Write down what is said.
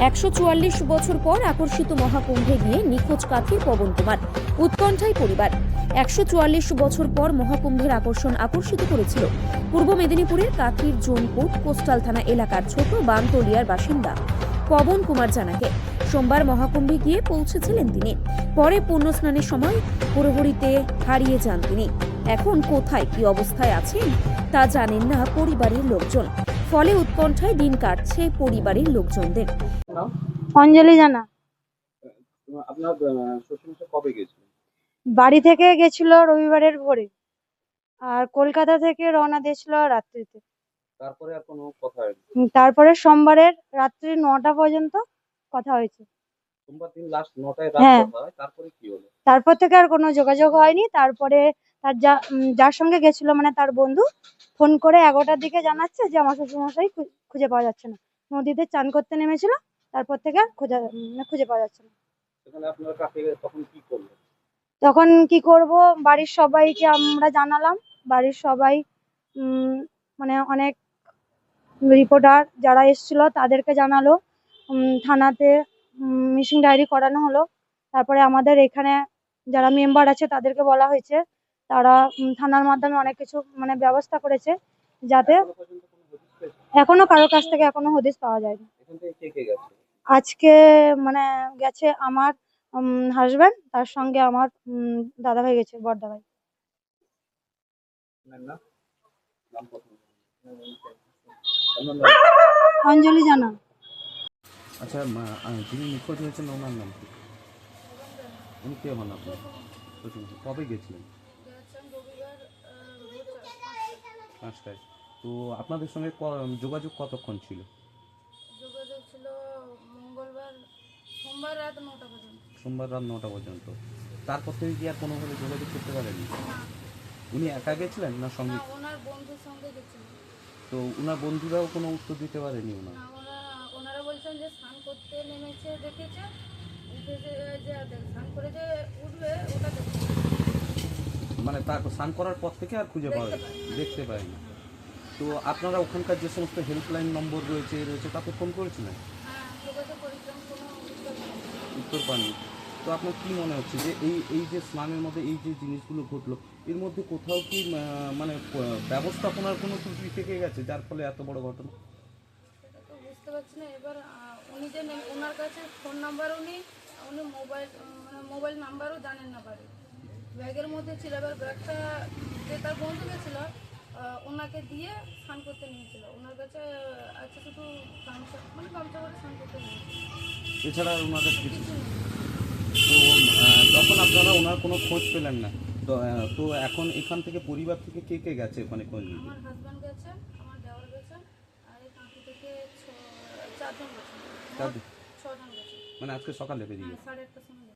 144 বছর পর আকর্ষিত মহাকুম্ভে গিয়ে নিখোঁজ কাঠির পবন কুমার। উৎকণ্ঠায় পরিবার। 144 বছর পর মহাকুম্ভের আকর্ষিত করেছিল পূর্ব মেদিনীপুরের কাঠির জোনপুর কোস্টাল থানা এলাকার ছোট বানতলিয়ার বাসিন্দা পবন কুমার জানাকে। সোমবার মহাকুম্ভে গিয়ে পৌঁছেছিলেন তিনি। পরে পুণ্যস্নানের সময় হুড়োহুড়িতে হারিয়ে যান তিনি। এখন কোথায় কি অবস্থায় আছেন তা জানেন না পরিবারের লোকজন। ফলে উৎকণ্ঠায় দিন কাটছে পরিবারের লোকজনদের। অঞ্জলি জানা। আপনার শ্বশুরমশাই কবে গেছিলেন? বাড়ি থেকে গেছিল রবিবারের ভোরে, আর কলকাতা থেকে রওনা দিয়েছিল রাত্রিতে। তারপরে আর কোনো কথা হয়নি? তারপরে সোমবারের রাত্রি 9টা পর্যন্ত কথা হয়েছে। সোমবার দিন লাস্ট 9টায় রাত হ্যাঁ। কথা হয়, তারপরে কি হলো? তারপর থেকে আর কোনো যোগাযোগ হয়নি। তারপরে তার যার সঙ্গে গেছিল, মানে তার বন্ধু, ফোন করে 11টার দিকে জানাচ্ছে যে আমার শ্বশুরমশাই খুঁজে পাওয়া যাচ্ছে না। নদীতে চান করতে নেমেছিল, তারপর থেকে আর খুঁজে পাওয়া যাচ্ছে না। সেখানে আপনারা কাকে তখন কি করলেন? তখন কি করব, বাড়ির সবাইকে আমরা জানালাম। বাড়ির সবাই মানে অনেক রিপোর্টার যারা এসেছিল তাদেরকে জানালো। থানাতে মিসিং ডায়েরি করানো হলো। তারপরে আমাদের এখানে যারা মেম্বার আছে তাদেরকে বলা হয়েছে। তারা থানার মাধ্যমে অনেক কিছু মানে ব্যবস্থা করেছে, যাতে এখনো পর্যন্ত কোনো হদিস পেয়েছেন? এখনো কারোর কাছ থেকে এখনো হদিস পাওয়া যায়নি। এখান থেকে কে গেছে? আজকে মানে গেছে আমার হাজবেন্ড, তার সঙ্গে আমার দাদা ভাই গেছে, বড়দা ভাই। আপনার নাম? নাম প্রথম। আপনার নাম? অঞ্জলি জানা। আচ্ছা, যিনি নিখোঁজ হয়েছেন ওনার নাম কি? উনি কে হন আপনার? কবে গেছিলেন? 5টায়। তো আপনাদের সঙ্গে যোগাযোগ কতক্ষণ ছিল? যোগাযোগ ছিল সোমবার রাত 9টা পর্যন্ত। সোমবার রাত 9টা পর্যন্ত। তারপর থেকে কি আর কোনোভাবে যোগাযোগ করতে পারেননি? না, উনি একা গেছিলেন না সঙ্গে? ওনার বন্ধুর সঙ্গে গেছিল। তো ওনার বন্ধুরাও কোনো উত্তর দিতে পারেনি ওনার? না, ওনারা বলছেন যে স্নান করতে নেমেছে, দেখেছে, উঠেছে, যে স্নান করে যে উঠবে ওটা দেখেছে। মানে তার স্নান করার পর থেকে আর খুঁজে পাওয়া দেখতে পায়নি। তো আপনারা ওখানকার যে সমস্ত হেল্পলাইন নম্বর রয়েছে তাতে ফোন করেছিলেন? হ্যাঁ, যোগাযোগ করেছিলাম, কোনো উত্তর পাননি। তো আপনার কি মনে হচ্ছে যে এই যে স্নানের মধ্যে এই যে জিনিসগুলো ঘটলো, এর মধ্যে কোথাও কি মানে ব্যবস্থাপনার কোনো ত্রুটি থেকে গেছে যার ফলে এত বড় ঘটনা? সেটা তো বুঝতে পারছি না। এবার উনি যে ওনার কাছে ফোন নাম্বারও নেই, উনি মোবাইল নাম্বারও জানেন না বাড়ি। ব্যাগের মধ্যে ছিল। এবার ব্যাগটা যে তার বন্ধু গেছিল ওনাকে দিয়ে স্নান করতে নিয়েছিল। ওনার কাছে আছে শুধু গামছা, গামছা করে স্নান করতে নিয়েছিল। এছাড়া আর ওনাদের কিছু? কিছু নেই। তো যখন আপনারা ওনার কোনো খোঁজ পেলেন না, তো এখন এখান থেকে পরিবার থেকে কে কে গেছে ওখানে খোঁজ নিতে? আমার হাজব্যান্ড গেছেন, আমার দেওয়ার গেছেন, আর এই কাঁথি থেকে 4জন গেছেন। 4 জন? 6জন গেছেন। মানে আজকে সকালে বেরিয়ে হ্যাঁ, গেছে? 8:30টার সময়।